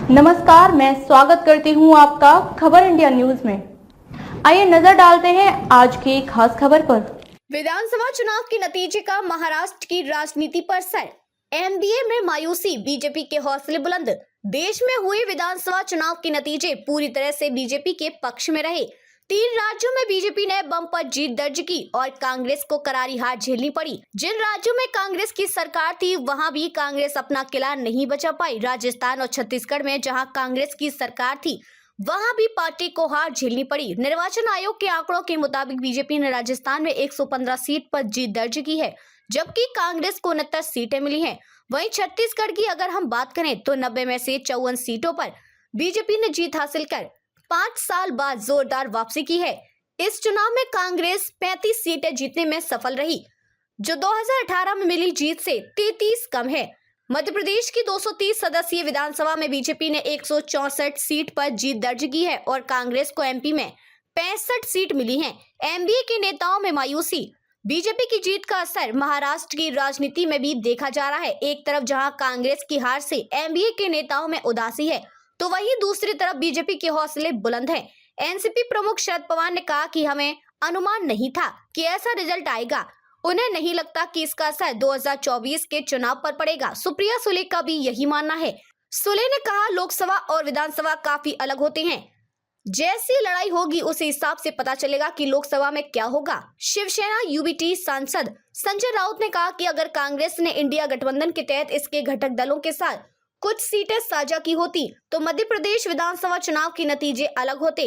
नमस्कार, मैं स्वागत करती हूं आपका खबर इंडिया न्यूज में। आइए नजर डालते हैं आज की खास खबर पर। विधानसभा चुनाव के नतीजे का महाराष्ट्र की राजनीति पर असर, एनडीए में मायूसी, बीजेपी के हौसले बुलंद। देश में हुए विधानसभा चुनाव के नतीजे पूरी तरह से बीजेपी के पक्ष में रहे। 3 राज्यों में बीजेपी ने बम्पर जीत दर्ज की और कांग्रेस को करारी हार झेलनी पड़ी। जिन राज्यों में कांग्रेस की सरकार थी वहां भी कांग्रेस अपना किला नहीं बचा पाई। राजस्थान और छत्तीसगढ़ में जहां कांग्रेस की सरकार थी वहां भी पार्टी को हार झेलनी पड़ी। निर्वाचन आयोग के आंकड़ों के मुताबिक बीजेपी ने राजस्थान में 115 सीट पर जीत दर्ज की है, जबकि कांग्रेस को 69 सीटें मिली हैं। वहीं छत्तीसगढ़ की अगर हम बात करें तो 90 में से 54 सीटों पर बीजेपी ने जीत हासिल कर 5 साल बाद जोरदार वापसी की है। इस चुनाव में कांग्रेस 35 सीटें जीतने में सफल रही, जो 2018 में मिली जीत से 33 कम है। मध्य प्रदेश की 230 सदस्यीय विधानसभा में बीजेपी ने 164 सीट पर जीत दर्ज की है और कांग्रेस को एमपी में 65 सीट मिली हैं। एनडीए के नेताओं में मायूसी, बीजेपी की जीत का असर महाराष्ट्र की राजनीति में भी देखा जा रहा है। एक तरफ जहां कांग्रेस की हार से एनडीए के नेताओं में उदासी है, तो वहीं दूसरी तरफ बीजेपी के हौसले बुलंद हैं। एनसीपी प्रमुख शरद पवार ने कहा कि हमें अनुमान नहीं था कि ऐसा रिजल्ट आएगा। उन्हें नहीं लगता कि इसका असर 2024 के चुनाव पर पड़ेगा। सुप्रिया सुले का भी यही मानना है। सुले ने कहा, लोकसभा और विधानसभा काफी अलग होते हैं। जैसी लड़ाई होगी उस हिसाब से पता चलेगा कि लोकसभा में क्या होगा। शिवसेना यूबीटी सांसद संजय राउत ने कहा कि अगर कांग्रेस ने इंडिया गठबंधन के तहत इसके घटक दलों के साथ कुछ सीटें साझा की होती तो मध्य प्रदेश विधानसभा चुनाव के नतीजे अलग होते।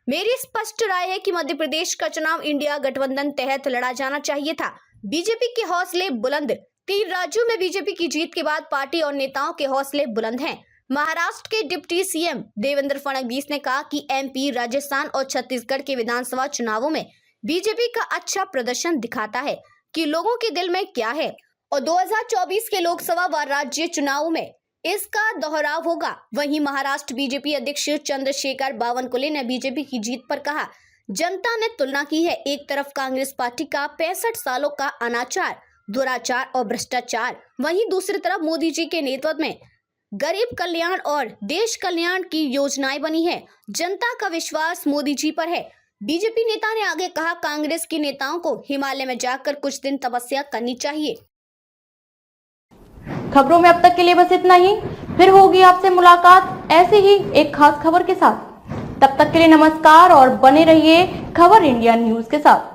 मेरी स्पष्ट राय है कि मध्य प्रदेश का चुनाव इंडिया गठबंधन तहत लड़ा जाना चाहिए था। बीजेपी के हौसले बुलंद। 3 राज्यों में बीजेपी की जीत के बाद पार्टी और नेताओं के हौसले बुलंद हैं। महाराष्ट्र के डिप्टी सीएम देवेंद्र फडणवीस ने कहा कि एमपी, राजस्थान और छत्तीसगढ़ के विधानसभा चुनावों में बीजेपी का अच्छा प्रदर्शन दिखाता है कि लोगों के दिल में क्या है और 2024 के लोकसभा व राज्य चुनावों में इसका दोहराव होगा। वहीं महाराष्ट्र बीजेपी अध्यक्ष चंद्रशेखर बावनकुले ने बीजेपी की जीत पर कहा, जनता ने तुलना की है। एक तरफ कांग्रेस पार्टी का 65 सालों का अनाचार, दुराचार और भ्रष्टाचार, वहीं दूसरी तरफ मोदी जी के नेतृत्व में गरीब कल्याण और देश कल्याण की योजनाएं बनी है। जनता का विश्वास मोदी जी पर है। बीजेपी नेता ने आगे कहा, कांग्रेस के नेताओं को हिमालय में जाकर कुछ दिन तपस्या करनी चाहिए। खबरों में अब तक के लिए बस इतना ही। फिर होगी आपसे मुलाकात ऐसे ही एक खास खबर के साथ। तब तक के लिए नमस्कार और बने रहिए खबर इंडिया न्यूज के साथ।